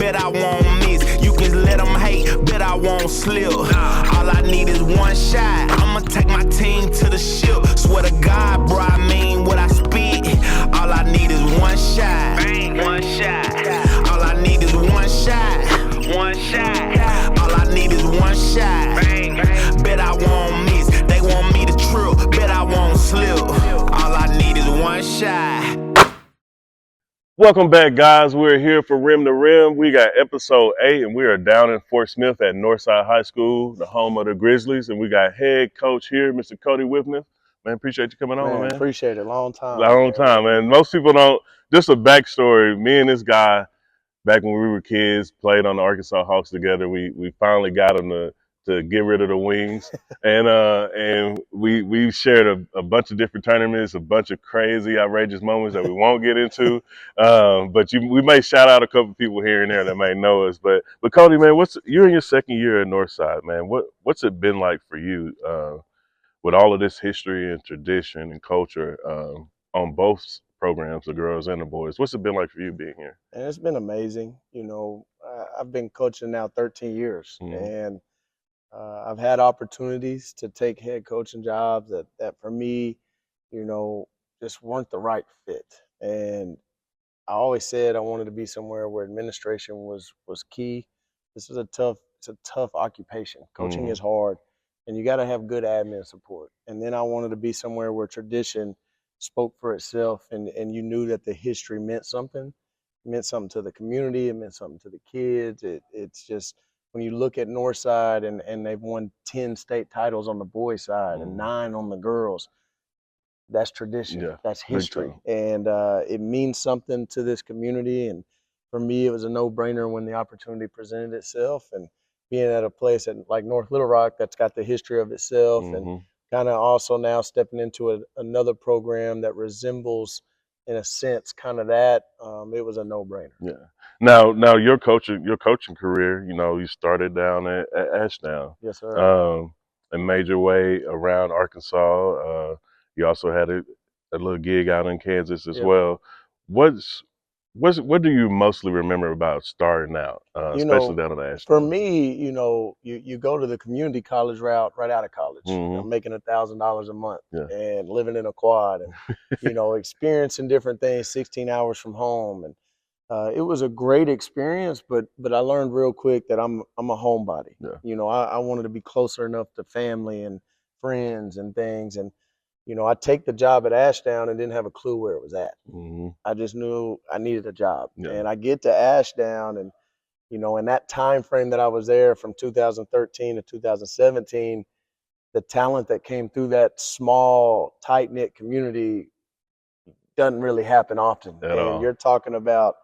bet I won't miss. You can let them hate, bet I won't slip. All I need is one shot. I'ma take my team to the ship. Swear to God, bro, I mean what I spit. All I need is one shot. One shot. All I need is one shot. One shot. All I need is one shot. Bet I won't miss. They want me to trip. Bet I won't slip. All I need is one shot. Welcome back, guys. We're here for Rim to Rim. We got episode 8, and we are down in Fort Smith at Northside High School, the home of the Grizzlies. And we got head coach here, Mr. Cody Whitman. Man, appreciate you coming on, man. Appreciate it. Long time. Long time, man. Most people don't. Just a backstory. Me and this guy, back when we were kids, played on the Arkansas Hawks together. We finally got him to get rid of the wings, and we shared a bunch of different tournaments, a bunch of crazy, outrageous moments that we won't get into. But we may shout out a couple of people here and there that may know us. But Cody, man, you're in your second year at Northside, man. What's it been like for you with all of this history and tradition and culture on both programs, the girls and the boys? What's it been like for you being here? And it's been amazing. I've been coaching now 13 years, and I've had opportunities to take head coaching jobs that for me, just weren't the right fit. And I always said I wanted to be somewhere where administration was key. This is it's a tough occupation. Coaching is hard, and you got to have good admin support. And then I wanted to be somewhere where tradition spoke for itself, and you knew that the history meant something. It meant something to the community. It meant something to the kids. It's just, when you look at Northside and they've won 10 state titles on the boys' side and 9 on the girls, that's tradition. Yeah, that's history. And it means something to this community. And for me, it was a no-brainer when the opportunity presented itself. And being at a place like North Little Rock that's got the history of itself, and kind of also now stepping into another program that resembles, in a sense, kind of that, it was a no-brainer. Yeah. Now your coaching career, you started down at Ashdown. Yes, sir. And made your way around Arkansas. You also had a little gig out in Kansas as well. What do you mostly remember about starting out, especially down at Ashdown? For me, you go to the community college route right out of college. I'm making $1,000 a month and living in a quad, and experiencing different things, 16 hours from home, and it was a great experience. But I learned real quick that I'm a homebody. Yeah. I wanted to be closer enough to family and friends and things, and I take the job at Ashdown and didn't have a clue where it was at. I just knew I needed a job. Yeah. And I get to Ashdown, and, in that time frame that I was there from 2013 to 2017, the talent that came through that small, tight-knit community doesn't really happen often. And you're talking about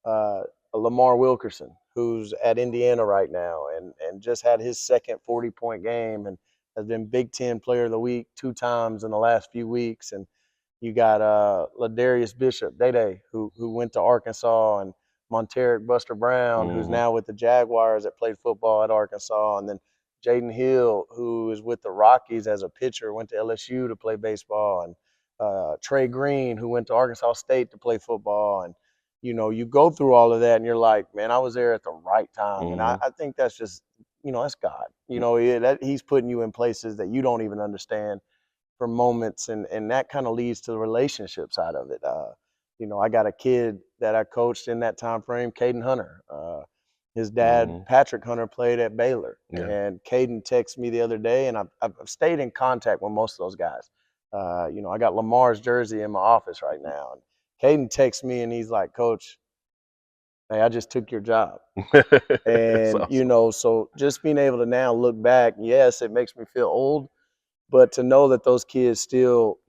a Lamar Wilkerson, who's at Indiana right now and just had his second 40-point game, and has been Big Ten Player of the Week 2 times in the last few weeks. And you got Ladarius Bishop, Day, who went to Arkansas, and Monteric Buster Brown, who's now with the Jaguars, that played football at Arkansas, and then Jaden Hill, who is with the Rockies as a pitcher, went to LSU to play baseball, and Trey Green, who went to Arkansas State to play football. And you go through all of that, and you're like, man, I was there at the right time. And I think that's just, that's God. He's putting you in places that you don't even understand for moments, and that kind of leads to the relationship side of it. I got a kid that I coached in that time frame, Caden Hunter. His dad, Patrick Hunter, played at Baylor. And Caden texted me the other day, and I've stayed in contact with most of those guys. I got Lamar's jersey in my office right now. And Caden texts me, and he's like, Coach, hey, I just took your job. And, awesome. So just being able to now look back, yes, it makes me feel old, but to know that those kids still,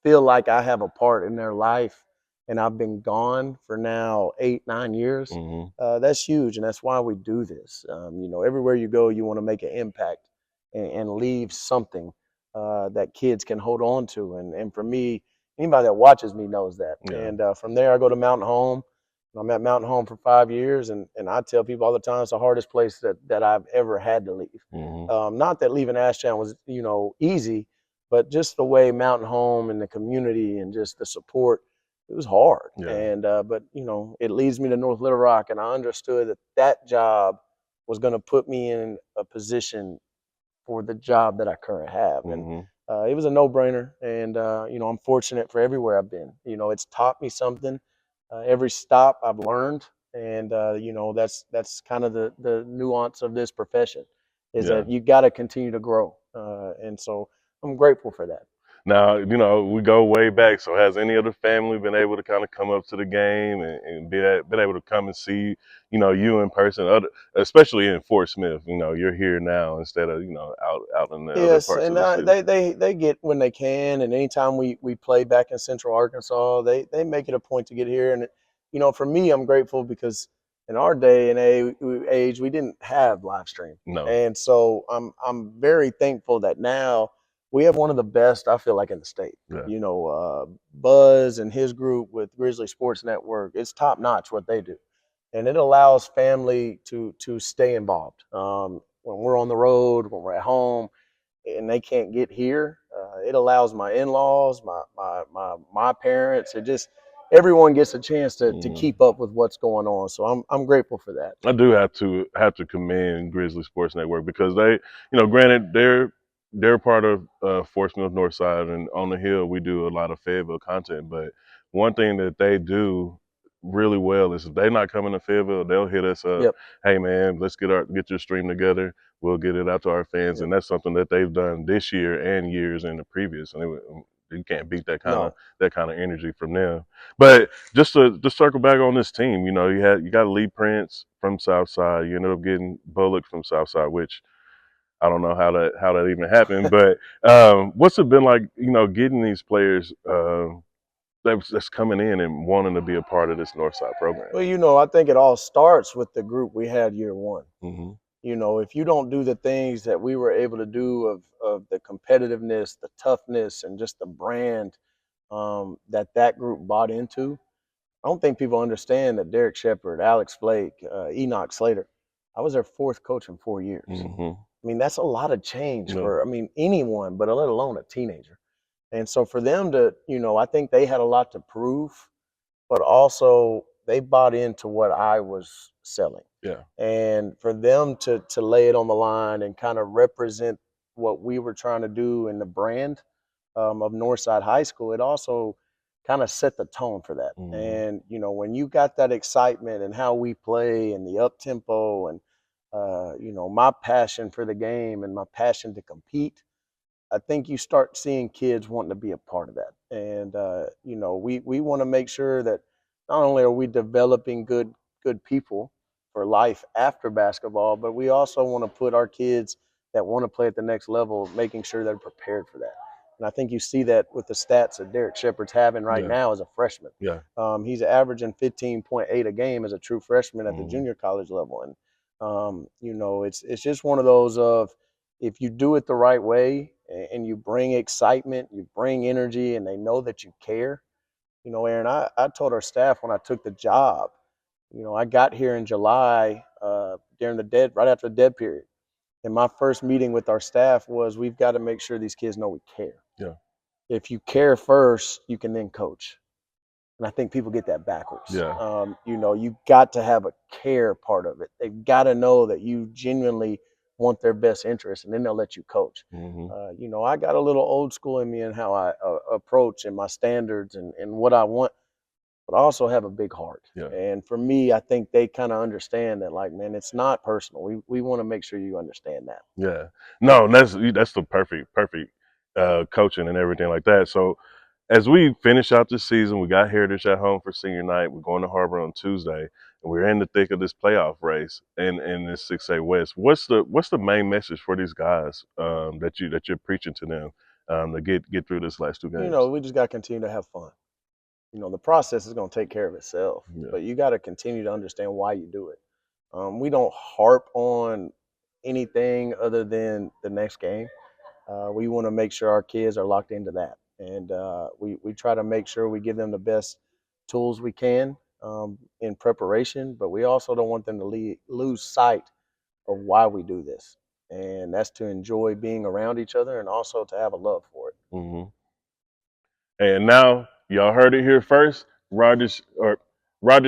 feel like I have a part in their life, and I've been gone for now 8-9 years, that's huge. And that's why we do this. Everywhere you go, you want to make an impact and leave something that kids can hold on to. And for me, anybody that watches me knows that. Yeah. And from there, I go to Mountain Home. I'm at Mountain Home for 5 years, and I tell people all the time it's the hardest place that I've ever had to leave. Not that leaving Ashdown was, easy, but just the way Mountain Home and the community and just the support it was hard. Yeah. And but you know, it leads me to North Little Rock, and I understood that that job was going to put me in a position for the job that I currently have. And it was a no-brainer. And you know, I'm fortunate for everywhere I've been. You know, it's taught me something. Every stop I've learned, and you know, that's kind of the nuance of this profession, is that you got to continue to grow. And so I'm grateful for that. Now, you know, we go way back. So has any other family been able to kind of come up to the game and been able to come and see, you know, you in person, especially in Fort Smith? You know, you're here now instead of, you know, out in the other Yes, parts of and the city. they get when they can, and anytime we play back in Central Arkansas, they make it a point to get here. And you know, for me, I'm grateful because in our day and age, we didn't have live stream, No. and so I'm very thankful that now we have one of the best, I feel like, in the state. Yeah. You know, Buzz and his group with Grizzly Sports Network, it's top notch what they do, and it allows family to stay involved. When we're on the road, when we're at home and they can't get here, it allows my in-laws, my parents, it just everyone gets a chance to keep up with what's going on. So I'm grateful for that. I do have to commend Grizzly Sports Network because they, you know, granted they're part of Fort Smith Northside, and on the Hill we do a lot of Fayetteville content. But one thing that they do really well is if they're not coming to Fayetteville, they'll hit us up. Yep. Hey man, let's get your stream together. We'll get it out to our fans, Yep. and that's something that they've done this year and years in the previous. And you can't beat that kind of energy from them. But just to circle back on this team, you know, you got Lee Prince from Southside. You ended up getting Bullock from Southside, which I don't know how that even happened. But what's it been like, you know, getting these players that's coming in and wanting to be a part of this Northside program? Well, you know, I think it all starts with the group we had year one. Mm-hmm. You know, if you don't do the things that we were able to do of the competitiveness, the toughness, and just the brand that group bought into, I don't think people understand that Derek Shepard, Alex Flake, Enoch Slater, I was their fourth coach in 4 years. Mm-hmm. I mean, that's a lot of change for, I mean, anyone, but let alone a teenager. And so for them to, you know, I think they had a lot to prove, but also they bought into what I was selling. Yeah. And for them to lay it on the line and kind of represent what we were trying to do in the brand of Northside High School, it also kind of set the tone for that. Mm-hmm. And you know, when you got that excitement and how we play and the up tempo and you know, my passion for the game and my passion to compete, I think you start seeing kids wanting to be a part of that. And you know, we want to make sure that not only are we developing good people for life after basketball, but we also want to put our kids that want to play at the next level, making sure they're prepared for that. And I think you see that with the stats that Derek Shepard's having right now as a freshman. Yeah. He's averaging 15.8 a game as a true freshman at the junior college level. And you know, it's just one of those of, if you do it the right way and you bring excitement, you bring energy, and they know that you care. You know, Aaron, I told our staff when I took the job, you know, I got here in July during right after the dead period. And my first meeting with our staff was, we've got to make sure these kids know we care. Yeah. If you care first, you can then coach. And I think people get that backwards. Yeah. You know, you got to have a care part of it. They've got to know that you genuinely want their best interest, and then they'll let you coach. Mm-hmm. You know, I got a little old school in me in how I approach and my standards and what I want, but I also have a big heart. Yeah. And for me, I think they kind of understand that, like, man, it's not personal. We want to make sure you understand that. Yeah. No, that's the perfect coaching and everything like that. So as we finish out this season, we got Heritage at home for senior night. We're going to Harbor on Tuesday, and we're in the thick of this playoff race and in this 6A West. What's the main message for these guys that you're preaching to them to get through this last two games? You know, we just got to continue to have fun. You know, the process is going to take care of itself, but you got to continue to understand why you do it. We don't harp on anything other than the next game. We want to make sure our kids are locked into that. And we try to make sure we give them the best tools we can in preparation, but we also don't want them to lose sight of why we do this. And that's to enjoy being around each other and also to have a love for it. Mm-hmm. And now, y'all heard it here first. Rogers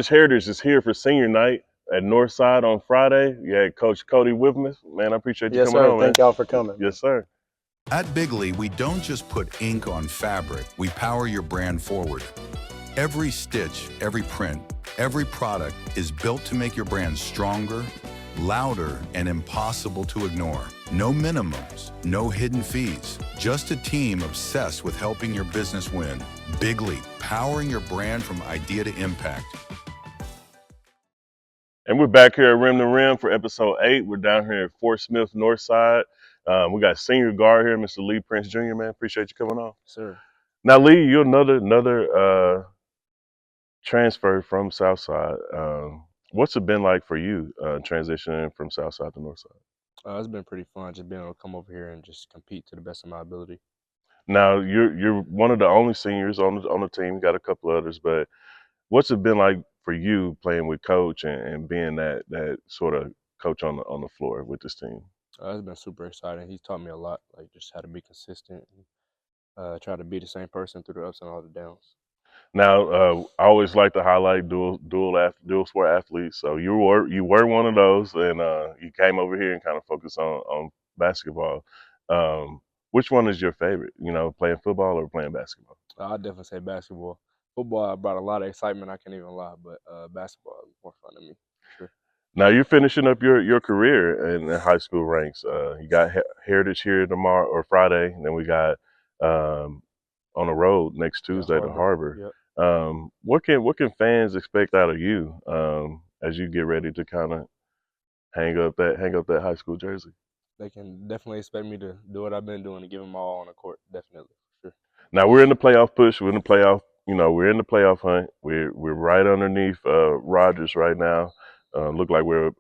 Heritage is here for senior night at Northside on Friday. You had Coach Cody with me. Man, I appreciate you Yes, coming sir. on, man. Thank y'all for coming. Yes, sir. At Bigley, we don't just put ink on fabric, we power your brand forward. Every stitch, every print, every product is built to make your brand stronger, louder, and impossible to ignore. No minimums, no hidden fees, just a team obsessed with helping your business win. Bigley, powering your brand from idea to impact. And we're back here at Rim to Rim for episode 8. We're down here at Fort Smith Northside. We got senior guard here, Mr. Lee Prince Jr., man. Appreciate you coming on. Sir. Now, Lee, you're another transfer from Southside. What's it been like for you transitioning from Southside to Northside? It's been pretty fun just being able to come over here and just compete to the best of my ability. Now, you're one of the only seniors on the team. You got a couple others, but what's it been like for you playing with Coach and being that sort of coach on the floor with this team? It's been super exciting. He's taught me a lot, like just how to be consistent and try to be the same person through the ups and all the downs. Now, I always like to highlight dual sport athletes. So you were one of those, and you came over here and kind of focused on basketball. Which one is your favorite? You know, playing football or playing basketball? I'd definitely say basketball. Football brought a lot of excitement. I can't even lie, but basketball is more fun to me. Sure. Now you're finishing up your career in the high school ranks. You got Heritage here tomorrow or Friday, and then we got on the road next Tuesday to Harbor. Yep. What can fans expect out of you as you get ready to kind of hang up that high school jersey? They can definitely expect me to do what I've been doing and give them all on the court. Definitely, for sure. Now we're in the playoff push. We're in the playoff. You know, we're in the playoff hunt. We're right underneath Rogers right now. Look like we're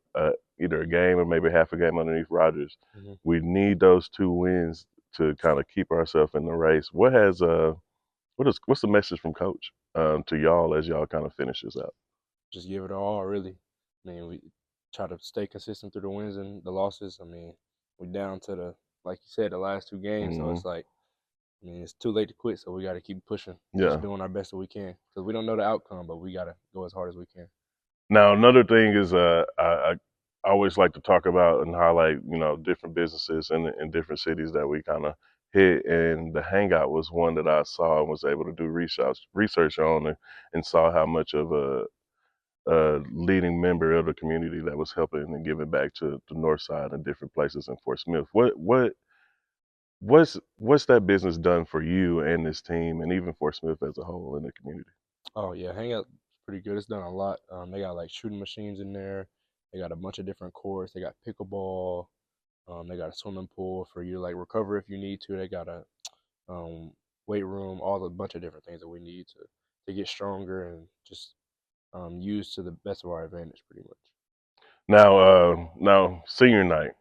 either a game or maybe half a game underneath Rogers. Mm-hmm. We need those 2 wins to kind of keep ourselves in the race. What's the message from Coach to y'all as y'all kind of finish this out? Just give it all, really. I mean, we try to stay consistent through the wins and the losses. I mean, we're down to like you said, the last 2 games. Mm-hmm. So it's like, I mean, it's too late to quit. So we got to keep pushing, just doing our best that we can, because we don't know the outcome, but we got to go as hard as we can. Now, another thing is I always like to talk about and highlight, you know, different businesses in different cities that we kind of hit. And the Hangout was one that I saw and was able to do research on and saw how much of a leading member of the community that was helping and giving back to the Northside and different places in Fort Smith. What's that business done for you and this team and even Fort Smith as a whole in the community? Oh yeah, Hangout pretty good. It's done a lot. They got like shooting machines in there. They got a bunch of different courts. They got pickleball. They got a swimming pool for you to like recover if you need to. They got a weight room, all a bunch of different things that we need to get stronger and just use to the best of our advantage, pretty much. Now senior night.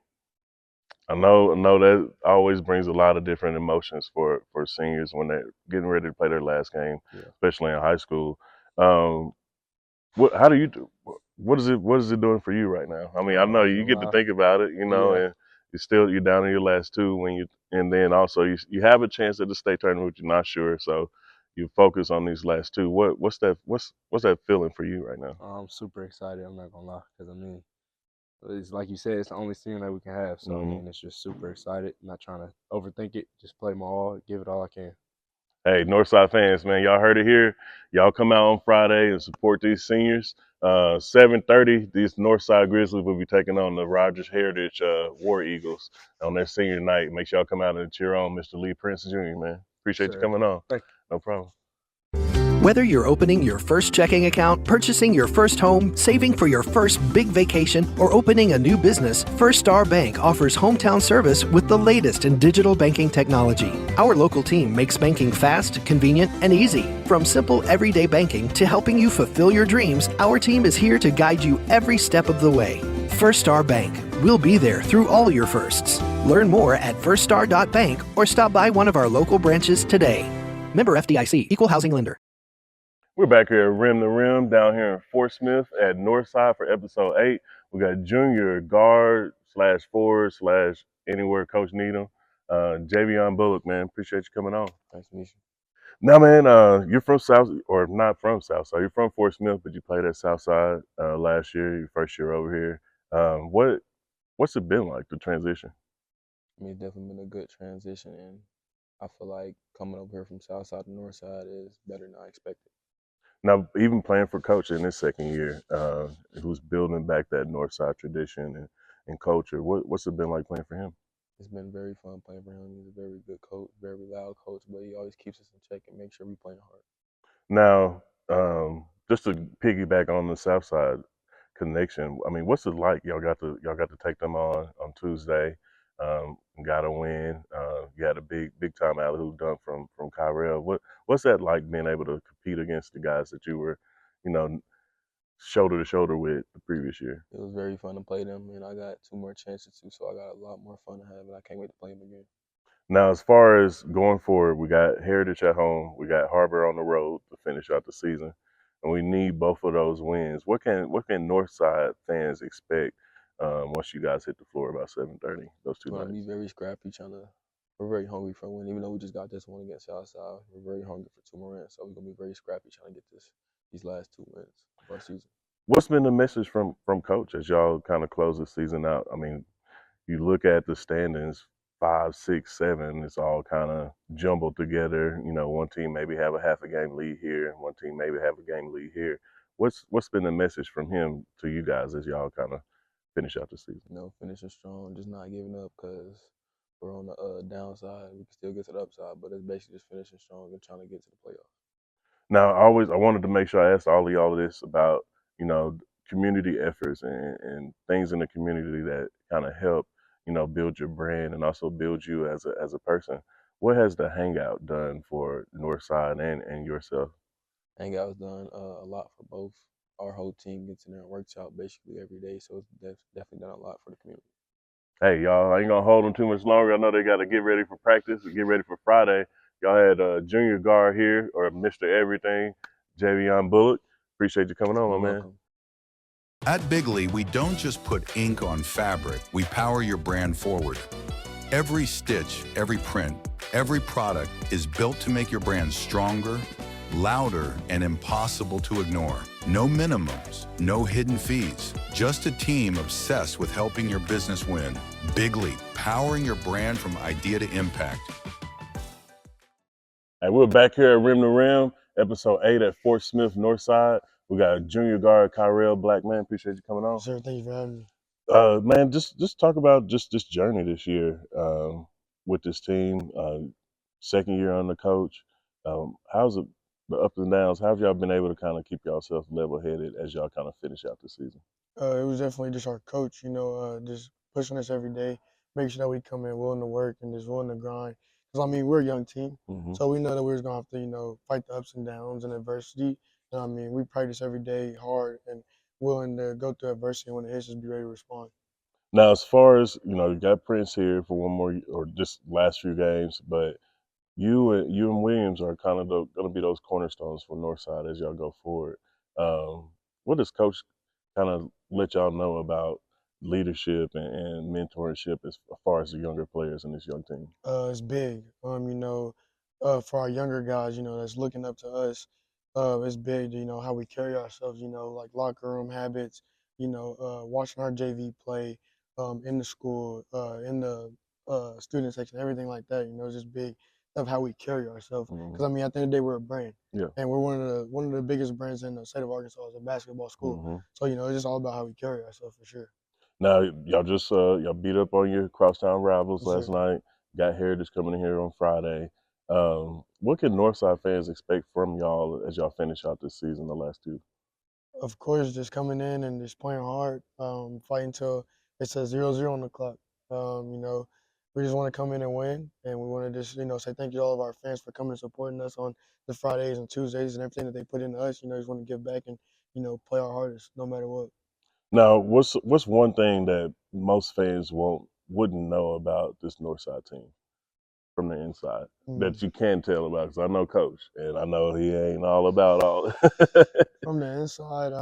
I know that always brings a lot of different emotions for seniors when they're getting ready to play their last game, especially in high school. How do you do? What is it doing for you right now? I mean, I know you get to think about it, you know, and you're down in your last 2 and then also you have a chance at the state tournament, which you're not sure, so you focus on these last 2. What's that feeling for you right now? I'm super excited. I'm not gonna lie, because I mean, it's like you said, it's the only senior that we can have. So I mean, it's just super excited. Not trying to overthink it. Just play my all, give it all I can. Hey, Northside fans, man, y'all heard it here. Y'all come out on Friday and support these seniors. 7:30, these Northside Grizzlies will be taking on the Rogers Heritage War Eagles on their senior night. Make sure y'all come out and cheer on Mr. Lee Prince Jr., man. Appreciate you coming on. Thank you. No problem. Whether you're opening your first checking account, purchasing your first home, saving for your first big vacation, or opening a new business, First Star Bank offers hometown service with the latest in digital banking technology. Our local team makes banking fast, convenient, and easy. From simple everyday banking to helping you fulfill your dreams, our team is here to guide you every step of the way. First Star Bank. We'll be there through all your firsts. Learn more at firststar.bank or stop by one of our local branches today. Member FDIC, Equal Housing Lender. We're back here at Rim to Rim down here in Fort Smith at Northside for episode 8. We got junior guard /forward / anywhere Coach need him. Javion Bullock, man. Appreciate you coming on. Nice to meet you. Now, man, you're from South, or not from Southside. You're from Fort Smith, but you played at Southside last year, your first year over here. What's it been like, the transition? I mean, it's definitely been a good transition, and I feel like coming over here from Southside to Northside is better than I expected. Now, even playing for Coach in his second year, who's building back that Northside tradition and culture, what's it been like playing for him? It's been very fun playing for him. He's a very good coach, very loud coach, but he always keeps us in check and makes sure we playing hard. Now, just to piggyback on the Southside connection, I mean, what's it like? Y'all got to take them on Tuesday. Got a win. You had a big time alley hoop dunk from Kyrell. What's that like, being able to compete against the guys that you were, you know, shoulder to shoulder with the previous year? It was very fun to play them, and I got 2 more chances too, so I got a lot more fun to have, and I can't wait to play them again. Now, as far as going forward, we got Heritage at home, we got Harbor on the road to finish out the season, and we need both of those wins. What can Northside fans expect once you guys hit the floor about 7:30? Those two We're gonna be nights. very scrappy, we're very hungry for a win. Even though we just got this one against Southside, we're very hungry for 2 more wins. So we're gonna be very scrappy trying to get these last 2 wins of our season. What's been the message from Coach as y'all kind of close the season out? I mean, you look at the standings, 5, 6, 7. It's all kind of jumbled together. One team maybe have a half a game lead here, one team maybe have a game lead here. What's been the message from him to you guys as y'all kind of finish out the season? Finishing strong, just not giving up because we're on the downside. We can still get to the upside, but it's basically just finishing strong and trying to get to the playoffs. Now, I wanted to make sure I asked all of y'all this about community efforts and things in the community that kind of help build your brand and also build you as a person. What has the hangout done for Northside and yourself? Hangout's done a lot for both. Our whole team gets in there and works out basically every day, so it's definitely done a lot for the community. Hey, y'all, I ain't gonna hold them too much longer. I know they got to get ready for practice and get ready for Friday. Y'all had a junior guard here, or Mr. Everything, Javion Bullock. Appreciate you coming on, You're my man. welcome. At Bigley, we don't just put ink on fabric, we power your brand forward. Every stitch, every print, every product is built to make your brand stronger, louder, and impossible to ignore. No minimums, no hidden fees, just a team obsessed with helping your business win. Bigley, powering your brand from idea to impact. Hey, we're back here at Rim to Rim, episode 8 at Fort Smith Northside. We got junior guard Kyrell Black, man. Appreciate you coming on. Sir, thank you for having me. Man, just talk about just this journey this year with this team. Second year on the coach. How's it, the ups and downs? How have y'all been able to kind of keep yourself level headed as y'all kind of finish out the season? It was definitely just our coach, just pushing us every day, making sure that we come in willing to work and just willing to grind. Because, I mean, we're a young team, so we know that we're going to have to, fight the ups and downs and adversity. I mean, we practice every day hard and willing to go through adversity, and when it hits, just be ready to respond. Now, as far as, you got Prince here for one more, or just last few games, but you and Williams are kind of going to be those cornerstones for Northside as y'all go forward. What does Coach kind of let y'all know about leadership and mentorship as far as the younger players in this young team? It's big. For our younger guys, that's looking up to us, it's big, how we carry ourselves, like locker room habits, watching our JV play, in the school, in the student section, everything like that, it's just big of how we carry ourselves. Because, I mean, at the end of the day, we're a brand. Yeah. And we're one of the biggest brands in the state of Arkansas as a basketball school. So, it's just all about how we carry ourselves for sure. Now, y'all just y'all beat up on your crosstown rivals Yes, last sir. night. Got Heritage coming in here on Friday. What can Northside fans expect from y'all as y'all finish out this season, the last two? Of course, just coming in and just playing hard, fighting till it says 0-0 on the clock. We just want to come in and win, and we want to just, say thank you to all of our fans for coming and supporting us on the Fridays and Tuesdays and everything that they put into us. Just want to give back and, play our hardest no matter what. Now, what's one thing that most fans wouldn't know about this Northside team from the inside that you can tell about? Because I know Coach, and I know he ain't all about all. From the inside,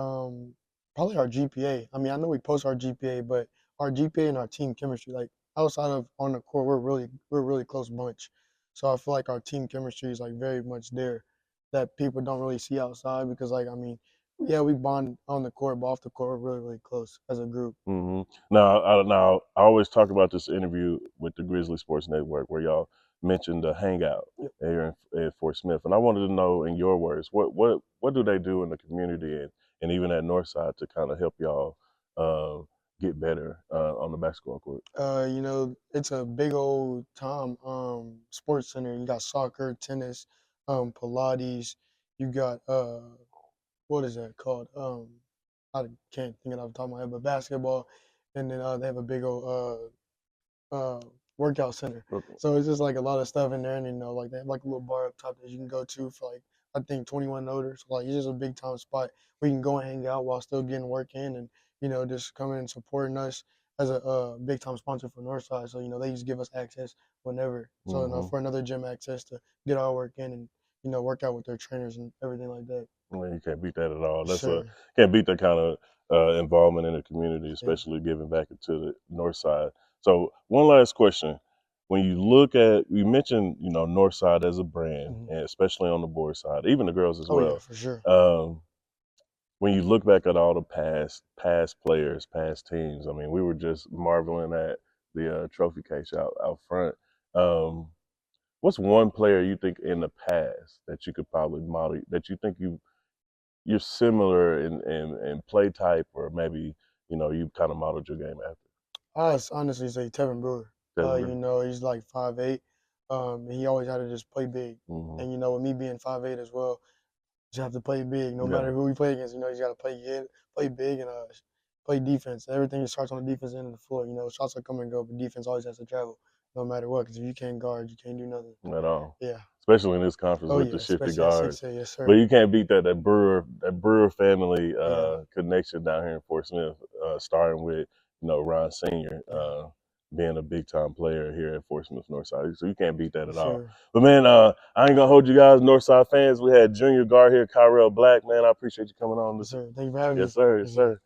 probably our GPA. I mean, I know we post our GPA, but our GPA and our team chemistry, like outside of on the court, we're a really close bunch. So I feel like our team chemistry is like very much there that people don't really see outside because like, I mean, yeah, we bond on the court, but off the court, we're really, really close as a group. Mm-hmm. Now, I always talk about this interview with the Grizzly Sports Network where y'all mentioned the hangout Yep. here in Fort Smith, and I wanted to know, in your words, what do they do in the community and even at Northside to kind of help y'all get better on the basketball court? You know, it's a big old time sports center. You got soccer, tennis, Pilates. You got what is that called? I can't think of it off the top of my head, but basketball, and then they have a big old workout center. Okay. So it's just like a lot of stuff in there, and you know, like they have like a little bar up top that you can go to for like I think 21 odors. So, like it's just a big time spot where you can go and hang out while still getting work in, and you know just coming and supporting us as a big time sponsor for Northside. So you know they just give us access whenever. So you know, for another gym access to get our work in and you know work out with their trainers and everything like that. Well, you can't beat that at all. That's Sure. can't beat that kind of involvement in the community, especially giving back into the North Side. So one last question: when you look at, you mentioned North Side as a brand, and especially on the boys side, even the girls as Oh well. yeah, for sure. When you look back at all the past players, past teams, I mean, we were just marveling at the trophy case out front. What's one player you think in the past that you could probably model, that you think you're similar in play type, or maybe you kind of modeled your game after? I honestly say Tevin Brewer. Devin Brewer. You know, he's like 5'8". And he always had to just play big. Mhm. And you know, with me being 5'8" as well, you have to play big. No Yeah. matter who we play against, you know, you got to play big, and play defense. Everything starts on the defense end of the floor. You know, shots will come and go, but defense always has to travel, no matter what. Because if you can't guard, you can't do nothing. At all. Yeah. Especially in this conference Oh with yeah, the shifty especially at guards. 6'8", yes sir. But you can't beat that Brewer family connection down here in Fort Smith, starting with Ron Sr. Being a big time player here at Fort Smith Northside. So you can't beat that at all. Sure. But man, I ain't gonna hold you guys, Northside fans. We had junior guard here, Kyrell Black. Man, I appreciate you coming on. Yes, sir. Thank you for having me. Yes, sir. Yes, Yes, sir.